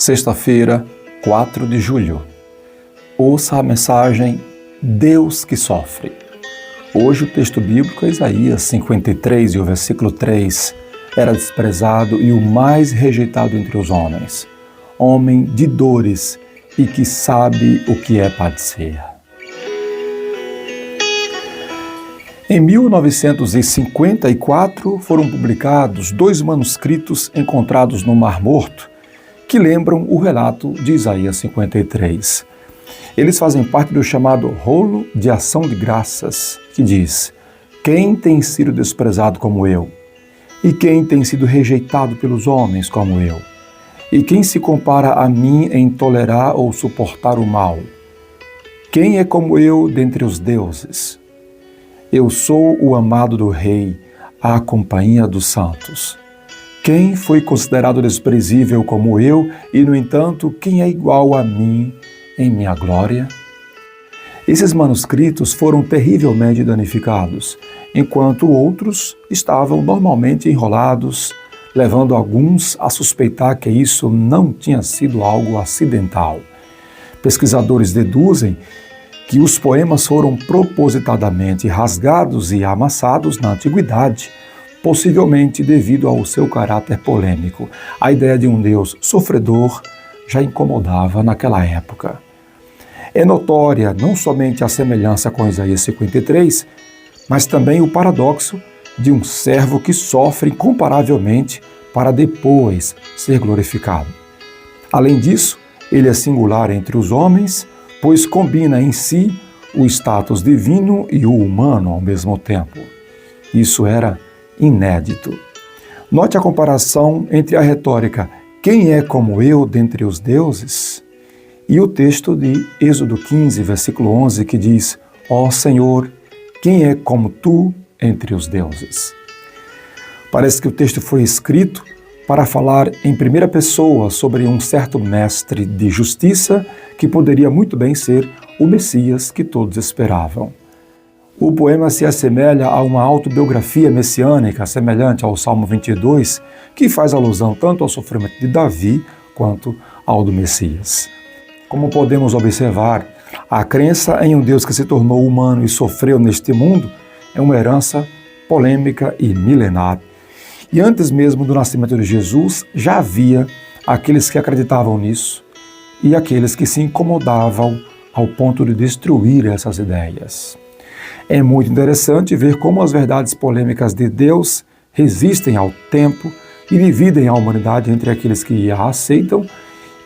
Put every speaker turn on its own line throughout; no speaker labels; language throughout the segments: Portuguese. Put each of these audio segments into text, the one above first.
Sexta-feira, 4 de julho. Ouça a mensagem Deus que sofre. Hoje o texto bíblico é Isaías 53 e o versículo 3. Era desprezado e o mais rejeitado entre os homens, homem de dores e que sabe o que é padecer. Em 1954 foram publicados 2 manuscritos encontrados no Mar Morto que lembram o relato de Isaías 53. Eles fazem parte do chamado Rolo de Ação de Graças, que diz: quem tem sido desprezado como eu? E quem tem sido rejeitado pelos homens como eu? E quem se compara a mim em tolerar ou suportar o mal? Quem é como eu dentre os deuses? Eu sou o amado do Rei, a companhia dos santos. Quem foi considerado desprezível como eu, e, no entanto, quem é igual a mim em minha glória? Esses manuscritos foram terrivelmente danificados, enquanto outros estavam normalmente enrolados, levando alguns a suspeitar que isso não tinha sido algo acidental. Pesquisadores deduzem que os poemas foram propositadamente rasgados e amassados na antiguidade, possivelmente devido ao seu caráter polêmico. A ideia de um Deus sofredor já incomodava naquela época. É notória não somente a semelhança com Isaías 53, mas também o paradoxo de um servo que sofre incomparavelmente para depois ser glorificado. Além disso, ele é singular entre os homens, pois combina em si o status divino e o humano ao mesmo tempo. Isso era inédito. Note a comparação entre a retórica "quem é como eu dentre os deuses?" e o texto de Êxodo 15, versículo 11, que diz: ó Senhor, quem é como tu entre os deuses? Parece que o texto foi escrito para falar em primeira pessoa sobre um certo mestre de justiça que poderia muito bem ser o Messias que todos esperavam. O poema se assemelha a uma autobiografia messiânica semelhante ao Salmo 22, que faz alusão tanto ao sofrimento de Davi quanto ao do Messias. Como podemos observar, a crença em um Deus que se tornou humano e sofreu neste mundo é uma herança polêmica e milenar. E antes mesmo do nascimento de Jesus, já havia aqueles que acreditavam nisso e aqueles que se incomodavam ao ponto de destruir essas ideias. É muito interessante ver como as verdades polêmicas de Deus resistem ao tempo e dividem a humanidade entre aqueles que a aceitam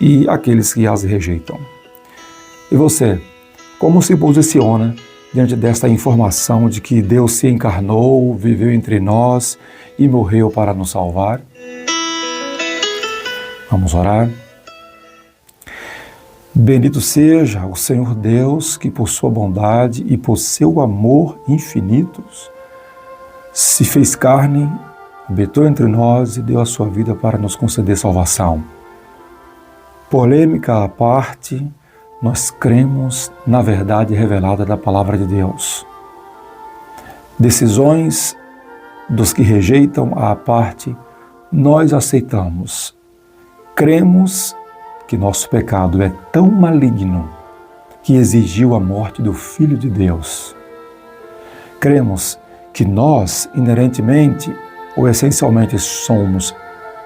e aqueles que as rejeitam. E você, como se posiciona diante desta informação de que Deus se encarnou, viveu entre nós e morreu para nos salvar? Vamos orar? Bendito seja o Senhor Deus, que por sua bondade e por seu amor infinitos se fez carne, habitou entre nós e deu a sua vida para nos conceder salvação. Polêmica à parte, nós cremos na verdade revelada da Palavra de Deus. Decisões dos que rejeitam à parte, nós aceitamos. Cremos que nosso pecado é tão maligno que exigiu a morte do Filho de Deus. Cremos que nós, inerentemente ou essencialmente, somos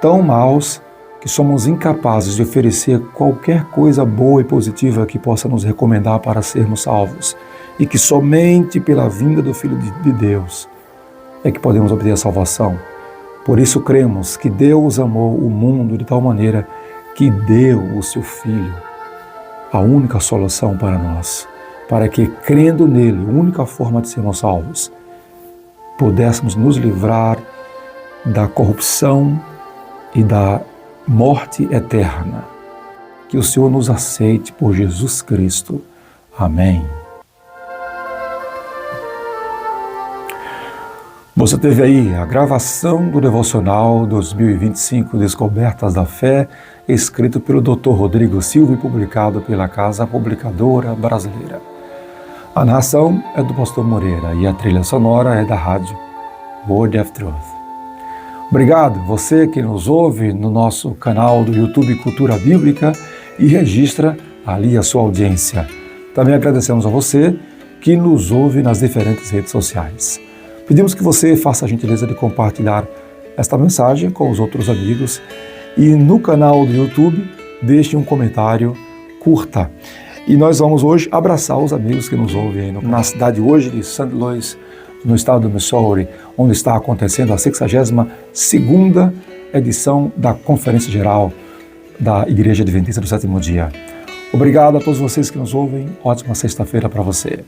tão maus que somos incapazes de oferecer qualquer coisa boa e positiva que possa nos recomendar para sermos salvos, e que somente pela vinda do Filho de Deus é que podemos obter a salvação. Por isso cremos que Deus amou o mundo de tal maneira que deu o seu Filho, a única solução para nós, para que, crendo nele, a única forma de sermos salvos, pudéssemos nos livrar da corrupção e da morte eterna. Que o Senhor nos aceite por Jesus Cristo. Amém. Você teve aí a gravação do Devocional 2025 Descobertas da Fé, escrito pelo Dr. Rodrigo Silva e publicado pela Casa Publicadora Brasileira. A narração é do Pastor Moreira e a trilha sonora é da rádio Word of Truth. Obrigado, você que nos ouve no nosso canal do YouTube Cultura Bíblica e registra ali a sua audiência. Também agradecemos a você que nos ouve nas diferentes redes sociais. Pedimos que você faça a gentileza de compartilhar esta mensagem com os outros amigos e no canal do YouTube deixe um comentário, curta. E nós vamos hoje abraçar os amigos que nos ouvem na cidade hoje de St. Louis, no estado do Missouri, onde está acontecendo a 62ª edição da Conferência Geral da Igreja Adventista do Sétimo Dia. Obrigado a todos vocês que nos ouvem. Ótima sexta-feira para você.